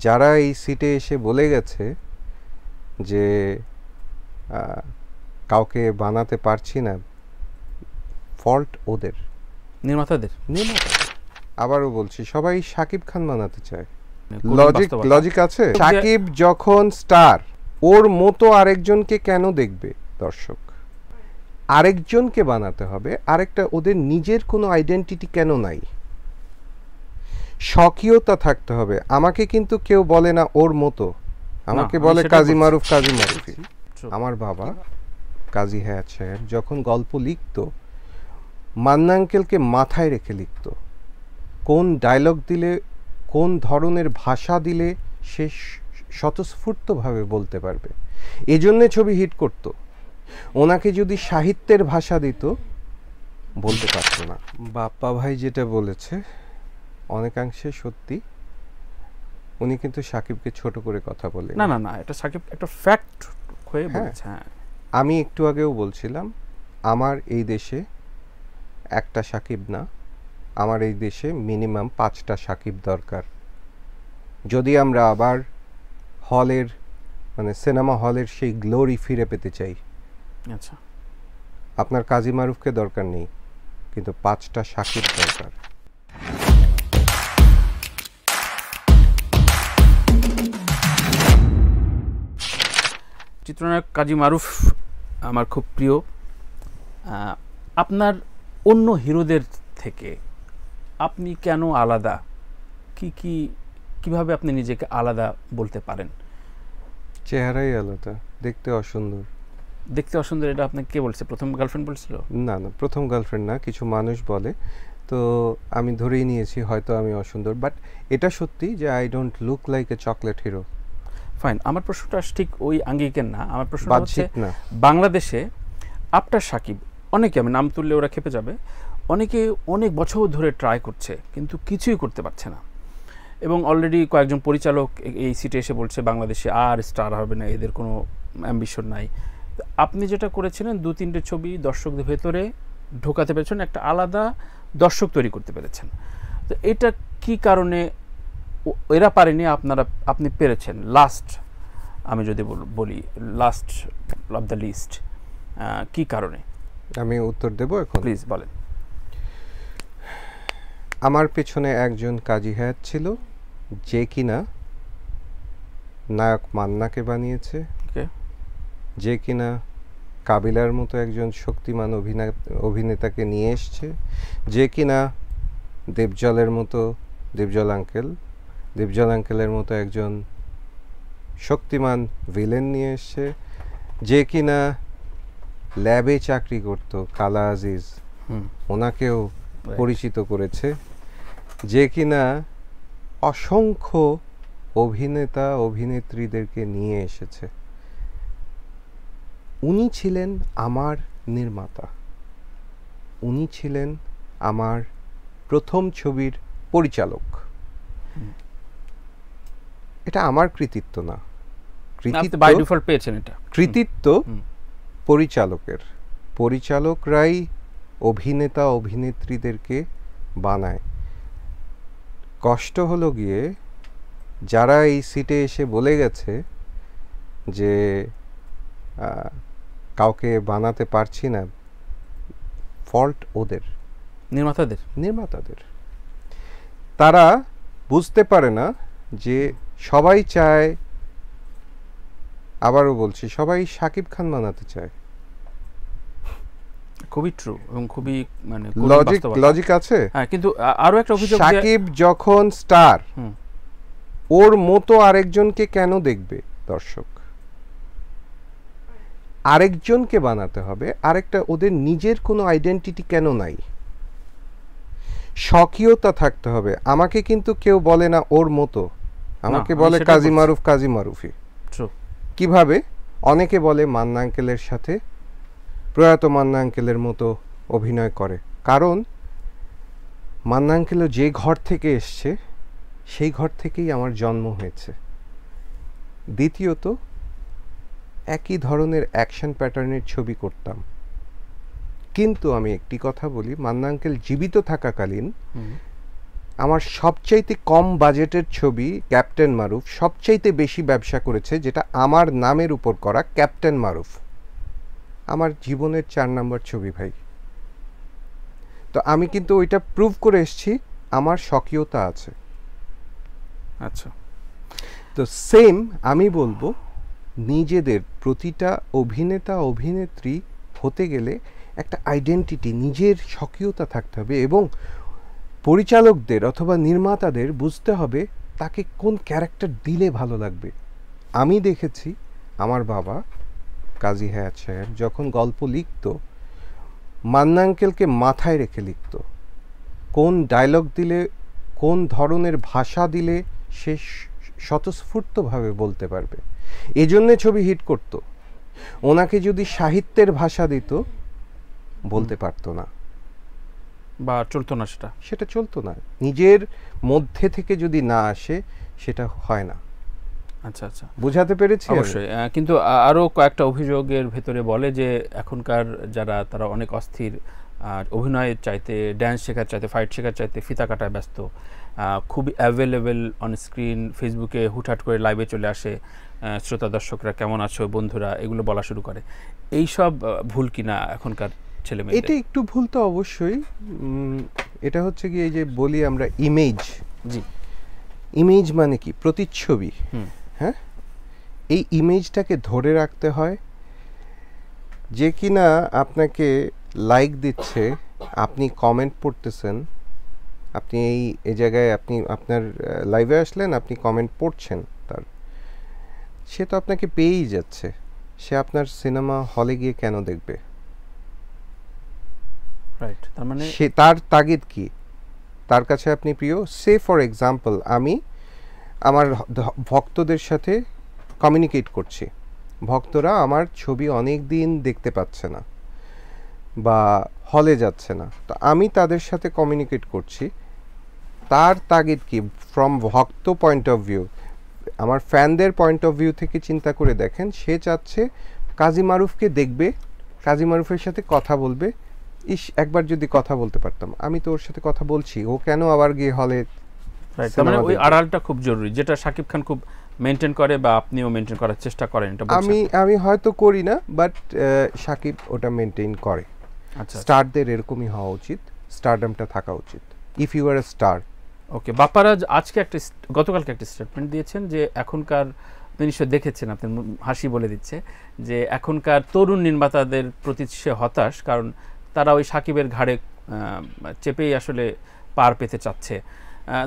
যারা এই সিটে এসে বলে গেছে যে কাউকে বানাতে পারছি না, ফল্ট ওদের, নির্মাতাদের। আবারও বলছি, সবাই শাকিব খান বানাতে চায়। বাস্তবতা। লজিক আছে। শাকিব যখন স্টার, ওর মতো আরেকজনকে কেন দেখবে দর্শক? আরেকজনকে বানাতে হবে, আরেকটা, ওদের নিজের কোনো আইডেন্টিটি কেন নাই? স্বকীয়তা থাকতে হবে। আমাকে কিন্তু কেউ বলে না ওর মতো, আমাকে বলে কাজী মারুফি। আমার বাবা কাজী হায়াৎ সাহেব যখন গল্প লিখতো, মান্না আঙ্কেলকে মাথায় রেখে লিখতো। কোন ডায়লগ দিলে, কোন ধরনের ভাষা দিলে সে স্বতঃস্ফূর্তভাবে বলতে পারবে, এজন্যে ছবি হিট করত। ওনাকে যদি সাহিত্যের ভাষা দিত, বলতে পারতো না। বাপ্পা ভাই যেটা বলেছে অনেকাংশে সত্যি। উনি কিন্তু সাকিবকে ছোট করে কথা বলে না, এটা সাকিব একটা ফ্যাক্ট হয়ে বলছে। হ্যাঁ, আমি একটু আগেও বলছিলাম, আমার এই দেশে একটা সাকিব না, আমার এই দেশে মিনিমাম 5টা সাকিব দরকার, যদি আমরা আবার হলের, মানে সিনেমা হলের সেই গ্লোরি ফিরে পেতে চাই। আচ্ছা, আপনার কাজী মারুফকে দরকার নেই, কিন্তু 5টা সাকিব দরকার। চিত্রনায়ক কাজী মারুফ আমার খুব প্রিয়। আপনার অন্য হিরোদের থেকে আপনি কেন আলাদা? কিভাবে আপনি নিজেকে আলাদা বলতে পারেন? চেহারাই আলাদা, দেখতে অসুন্দর। দেখতে অসুন্দর এটা আপনাকে কে বলছে? প্রথম গার্লফ্রেন্ড বলছিল? না, প্রথম গার্লফ্রেন্ড না, কিছু মানুষ বলে, তো আমি ধরেই নিয়েছি হয়তো আমি অসুন্দর, বাট এটা সত্যি যে I don't look like a chocolate hero. Fine, আমার প্রশ্নটা ঠিক ওই আঙ্গিকের না। আমার প্রশ্ন হচ্ছে, বাংলাদেশে আফটার সাকিব অনেকে, আমি নাম তুললে ওরা খেপে যাবে, অনেকে অনেক বছর ধরে ট্রাই করছে কিন্তু কিছুই করতে পারছে না, এবং অলরেডি কয়েকজন পরিচালক এই সিটে এসে বলছে বাংলাদেশে আর স্টার হবে না, এদের কোনো অ্যাম্বিশন নাই। আপনি যেটা করেছিলেন, 2-3টে ছবি দর্শকদের ভেতরে ঢোকাতে পেরেছেন, একটা আলাদা দর্শক তৈরি করতে পেরেছেন। তো এটা কি কারণে এরা পারেনি, আপনি পেরেছেন? লাস্ট আমি যদি বলি, লাস্ট অফ দ্য লিস্ট, কি কারণে? আমি উত্তর দেব এখন, প্লিজ বলেন। আমার পেছনে একজন কাজী হায়াৎ ছিল, যে কিনা নায়ক মান্নাকে বানিয়েছে, যে কিনা কাবিলার মতো একজন শক্তিমান অভিনেতাকে নিয়ে এসছে, যে কিনা দেবজলের মতো, দেবজল আঙ্কেলের মতো একজন শক্তিমান ভিলেন নিয়ে এসছে, যে কিনা ল্যাবে চাকরি করত, কালা আজিজ, ওনাকেও পরিচিত করেছে, যে কিনা অসংখ্য অভিনেতা অভিনেত্রীদেরকে নিয়ে এসেছে। উনি ছিলেন আমার নির্মাতা, উনি ছিলেন আমার প্রথম ছবির পরিচালক। এটা আমার কৃতিত্ব না, কৃতিত্ব পরিচালকের। পরিচালকরাই অভিনেতা অভিনেত্রীদেরকে বানায়। কষ্ট হলো গিয়ে যারা এই সিটে এসে বলে গেছে যে কাউকে বানাতে পারছি না, ফল্ট ওদের, নির্মাতাদের। তারা বুঝতে পারে না যে সবাই চায়, আবারও বলছি, সবাই শাকিব খান বানাতে চায়। খুবই ট্রু এবং খুবই, মানে লজিক আছে। হ্যাঁ, কিন্তু আরো একটা অভিযোগ, শাকিব যখন স্টার, ওর মতো আরেকজনকে কেন দেখবে দর্শক? আরেকজনকে বানাতে হবে, আরেকটা, ওদের নিজের কোনো আইডেন্টিটি কেন নাই? স্বকীয়তা থাকতে হবে। আমাকে কিন্তু কেউ বলে না ওর মতো, আমাকে বলে কাজী মারুফি। কিভাবে? অনেকে বলে মান্না আঙ্কেলের সাথে, প্রয়াত মান্না আঙ্কেলের মতো অভিনয় করে, কারণ মান্না আঙ্কেলও যে ঘর থেকে এসছে সেই ঘর থেকেই আমার জন্ম হয়েছে। দ্বিতীয়ত, একই ধরনের অ্যাকশন প্যাটার্নের ছবি করতাম। কিন্তু আমি একটি কথা বলি, মান্না আঙ্কেল জীবিত থাকাকালীন আমার সবচাইতে কম বাজেটের ছবি ক্যাপ্টেন মারুফ সবচাইতে বেশি ব্যবসা করেছে, যেটা আমার নামের উপর করা ক্যাপ্টেন মারুফ, আমার জীবনের 4 নম্বর ছবি ভাই। তো আমি কিন্তু ওইটা প্রুভ করে এসেছি, আমার স্বকীয়তা আছে। আচ্ছা, তো সেম আমি বলবো, নিজেদের প্রতিটা অভিনেতা অভিনেত্রী হতে গেলে একটা আইডেন্টিটি, নিজের স্বকীয়তা থাকতে হবে, এবং পরিচালকদের অথবা নির্মাতাদের বুঝতে হবে তাকে কোন ক্যারেক্টার দিলে ভালো লাগবে। আমি দেখেছি আমার বাবা কাজী হায়াৎ সাহেব যখন গল্প লিখত, মান্না আঙ্কেলকে মাথায় রেখে লিখত, কোন ডায়লগ দিলে, কোন ধরনের ভাষা দিলে সে স্বতঃস্ফূর্তভাবে বলতে পারবে, এজন্যে ছবি হিট করত। ওনাকে যদি সাহিত্যের ভাষা দিত, বলতে পারতো না বা চলতো না, সেটা চলতো না, নিজের মধ্যে থেকে যদি না আসে সেটা হয় না। আচ্ছা আচ্ছা, বুঝাতে পেরেছি? অবশ্যই। কিন্তু আরও কয়েকটা অভিযোগের ভেতরে বলে যে এখনকার যারা, তারা অনেক অস্থির, আর অভিনয়ের চাইতে, ড্যান্স শেখার চাইতে, ফাইট শেখার চাইতে ফিতা কাটায় ব্যস্ত, খুবই অ্যাভেলেবেল অন স্ক্রিন, ফেসবুকে হুটহাট করে লাইভে চলে আসে, শ্রোতা দর্শকরা কেমন আছো বন্ধুরা, এগুলো বলা শুরু করে। এইসব ভুল কিনা এখনকার ছেলে মেয়ে? এটা একটু ভুল তো অবশ্যই। এটা হচ্ছে কি, এই যে বলি আমরা ইমেজ, জি, ইমেজ মানে কি? প্রতিচ্ছবি। হ্যাঁ, এই ইমেজটাকে ধরে রাখতে হয়। যে কিনা আপনাকে লাইক দিচ্ছে, আপনি কমেন্ট পড়তেছেন, আপনি এই জায়গায় আপনি আপনার লাইভে আসলেন, আপনি কমেন্ট পড়ছেন, তার সে তো আপনাকে পেয়েই যাচ্ছে, সে আপনার সিনেমা হলে গিয়ে কেন দেখবে? রাইট, তার মানে সে, তার তাগিদ কি? তার কাছে আপনি প্রিয়। সে ফর এক্সাম্পল, আমি আমার ভক্তদের সাথে কমিউনিকেট করছি, ভক্তরা আমার ছবি অনেক দিন দেখতে পাচ্ছে না বা হলে যাচ্ছে না, তো আমি তাদের সাথে কমিউনিকেট করছি। তার তাগিদ কি? ফ্রম ভক্ত পয়েন্ট অফ ভিউ, আমার ফ্যানদের পয়েন্ট অফ ভিউ থেকে চিন্তা করে দেখেন, সে চাচ্ছে কাজী মারুফকে দেখবে, কাজী মারুফের সাথে কথা বলবে। ইস, একবার যদি কথা বলতে পারতাম। আমি তো ওর সাথে কথা বলছি, ও কেন আবার গিয়ে হলে? তার মানে ওই আড়ালটা খুব জরুরি, যেটা শাকিব খান খুব মেনটেন করে, বা আপনিও মেনটেন করার চেষ্টা করেন। এটা আমি হয়তো করি না, বাট শাকিব ওটা মেনটেন করে। আচ্ছা, স্টারদের এরকমই হওয়া উচিত, স্টারডামটা থাকা উচিত, if you are a star. Okay, Bapparaj আজকে গতকালকে একটা স্টেটমেন্ট দিয়েছেন যে এখনকার, আপনি নিশ্চয় দেখেছেন, আপনার হাসি বলে দিচ্ছে, যে এখনকার তরুণ নির্মাতাদের প্রতি সে হতাশ, কারণ তারা ওই সাকিবের ঘাড়ে চেপেই আসলে পার পেতে চাচ্ছে।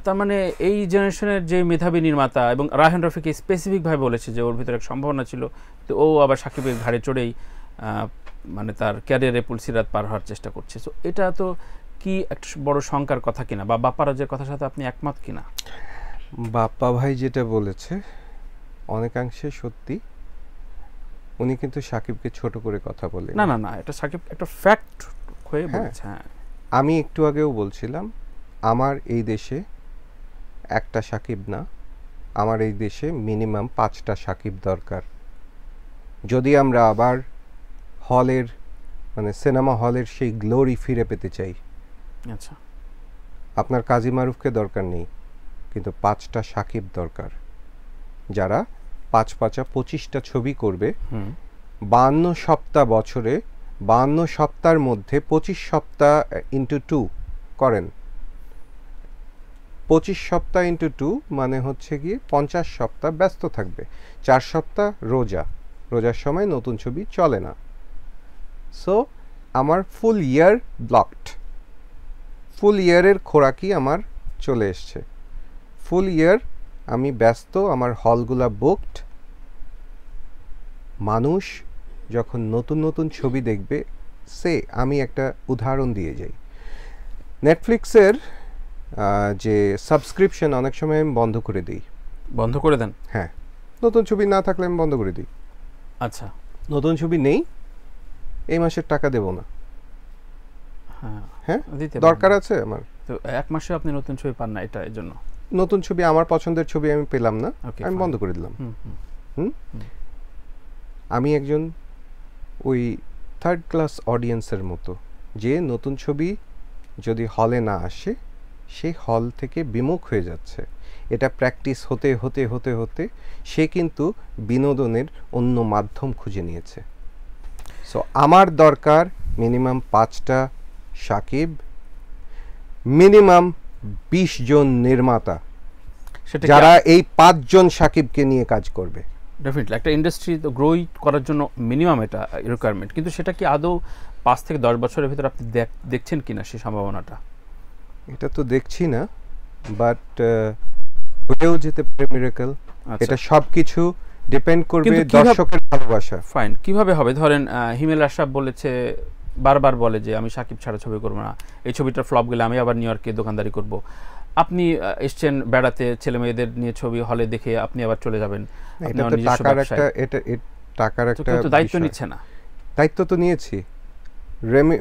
তার মানে এই জেনারেশনের যে মেধাবী নির্মাতা, এবং রায়হান রফিকে স্পেসিফিকভাবে বলেছে যে ওর ভিতরে এক সম্ভাবনা ছিল, তো ও আবার সাকিবের ঘাড়ে চড়েই মানে তার ক্যারিয়ারে পুলসিরাত পার হওয়ার চেষ্টা করছে। সো এটা তো কি একটা বড় শঙ্কার কথা কিনা, বা বাপ্পারাজের কথার সাথে আপনি একমত কিনা? বাপ্পা ভাই যেটা বলেছে অনেকাংশে সত্যি। উনি কিন্তু সাকিবকে ছোট করে কথা বলে না, এটা সাকিব একটা ফ্যাক্ট হয়ে বলেছে। হ্যাঁ, আমি একটু আগেও বলছিলাম, আমার এই দেশে একটা সাকিব না, আমার এই দেশে মিনিমাম 5টা সাকিব দরকার, যদি আমরা আবার হলের, মানে সিনেমা হলের সেই গ্লোরি ফিরে পেতে চাই। আচ্ছা, আপনার কাজী মারুফকে দরকার নেই, কিন্তু 5টা সাকিব দরকার, যারা 5 25টা ছবি করবে। 52 সপ্তাহ বছরে, 52 সপ্তাহের মধ্যে 25 সপ্তাহ ইন্টু 2 করেন, 25 সপ্তাহ ইন্টু 2 মানে হচ্ছে গিয়ে 50 সপ্তাহ ব্যস্ত থাকবে। 4 সপ্তাহ রোজার সময় নতুন ছবি চলে না। সো আমার ফুল ইয়ার ব্লকড, ফুল ইয়ারের খোরাকি আমার চলে এসছে, ফুল ইয়ার আমি ব্যস্ত, আমার হলগুলা বুকড। মানুষ যখন নতুন নতুন ছবি দেখবে, আমি একটা উদাহরণ দিয়ে যাই, নেটফ্লিক্সের যে সাবস্ক্রিপশন অনেক সময় আমি বন্ধ করে দিই। বন্ধ করে দেন? হ্যাঁ, নতুন ছবি না থাকলে আমি বন্ধ করে দিই। আচ্ছা, নতুন ছবি নেই, এই মাসের টাকা দেব না। হ্যাঁ, দরকার আছে আমার, তো এক মাসে আপনি নতুন ছবি পান না, এটা এর জন্য নতুন ছবি, আমার পছন্দের ছবি আমি পেলাম না, আমি বন্ধ করে দিলাম। আমি একজন ওই 3rd ক্লাস অডিয়েন্সের মতো, যে নতুন ছবি যদি হলে না আসে সে হল থেকে বিমুখ হয়ে যাচ্ছে। এটা প্র্যাকটিস হতে হতে হতে হতে সে কিন্তু বিনোদনের অন্য মাধ্যম খুঁজে নিয়েছে। সো আমার দরকার মিনিমাম 5টা সাকিব, মিনিমাম 20 জন নির্মাতা যারা এই 5 জন সাকিবকে নিয়ে কাজ করবে। ডেফিনেটলি একটা ইন্ডাস্ট্রি তো গ্রোই করার জন্য মিনিমাম এটা রিকোয়ারমেন্ট, কিন্তু সেটা কি আদৌ 5 থেকে 10 বছরের ভিতরে আপনি দেখছেন কিনা সেই সম্ভাবনাটা? এটা তো দেখছি না, বাট হয়েও যেতে পারে মিরাকল। এটা সবকিছু ডিপেন্ড করবে দর্শকের ভালোবাসা। ফাইন, কিভাবে হবে? ধরেন হিমেল আশরাফ বলেছে, বারবার বলে যে আমি সাকিব ছাড়া ছবি করব না, এই ছবিটার ফ্লপ গেলে আমি আবার নিউ ইয়র্কে দোকানদারি করব। আপনি এসছেন বেড়াতে, ছেলে মেয়েদের নিয়ে ছবি হলে দেখে আপনি আবার চলে যাবেন। এটা তো টাকার একটা দায়িত্ব নিচ্ছে না। দায়িত্ব তো নিয়েছি,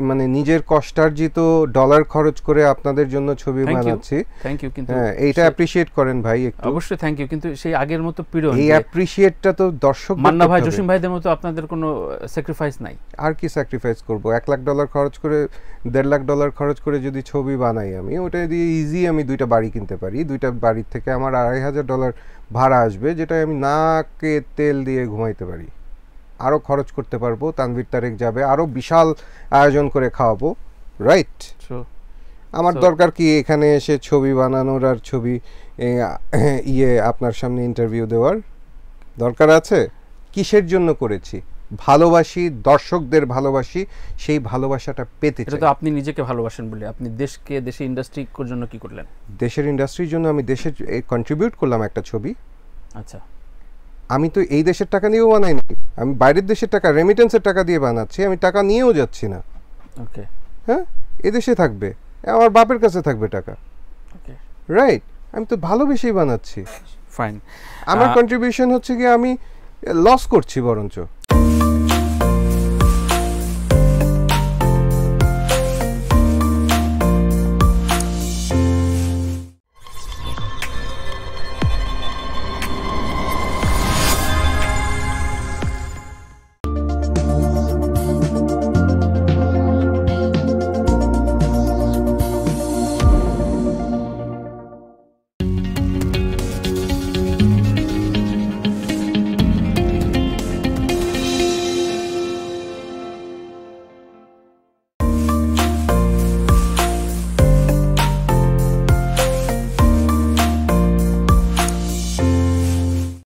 মানে নিজের কষ্টার্জিত ডলার খরচ করে আপনাদের জন্য ছবি বানাচ্ছি। থ্যাংক ইউ, কিন্তু এইটা অ্যাপ্রিশিয়েট করেন ভাই একটু। অবশ্যই থ্যাংক ইউ, কিন্তু সেই আগের মতো পীড়ন, এই অ্যাপ্রিশিয়েটটা তো দর্শক মান্না ভাই, জসিম ভাইদের মতো আপনাদের কোনো স্যাক্রিফাইস নাই। আর কি স্যাক্রিফাইস করব? $1,00,000 খরচ করে, $1.5 খরচ করে যদি ছবি বানাই আমি, ওটা দিয়ে ইজি আমি 2টা বাড়ি কিনতে পারি। 2টা বাড়ির থেকে আমার $2,500 ভাড়া আসবে, যেটা আমি নাকে তেল দিয়ে ঘুমাইতে পারি। আরও খরচ করতে পারবো, তানভীর তারেক যাবে, আরও বিশাল আয়োজন করে খাওয়াবো, রাইট? আমার দরকার কি এখানে এসে ছবি বানানোর আর ছবি আপনার সামনে ইন্টারভিউ দেওয়ার দরকার আছে? কিসের জন্য করেছি? ভালোবাসি, দর্শকদের ভালোবাসি, সেই ভালোবাসাটা পেতে চাই। এটা তো আপনি নিজেকে ভালোবাসেন বলে। আপনি দেশকে, দেশের ইন্ডাস্ট্রির জন্য কি করলেন? দেশের ইন্ডাস্ট্রির জন্য আমি দেশের কন্ট্রিবিউট করলাম একটা ছবি। আচ্ছা, আমি তো এই দেশের টাকা নিয়েও বানাইনি, আমি বাইরের দেশের টাকা, রেমিটেন্সের টাকা দিয়ে বানাচ্ছি। আমি টাকা নিয়েও যাচ্ছি না। ওকে, হ্যাঁ, এদেশে থাকবে, আমার বাপের কাছে থাকবে টাকা, ওকে, রাইট? আমি তো ভালোবেসেই বানাচ্ছি। ফাইন। আমার কন্ট্রিবিউশন হচ্ছে কি, আমি লস করছি বরঞ্চ।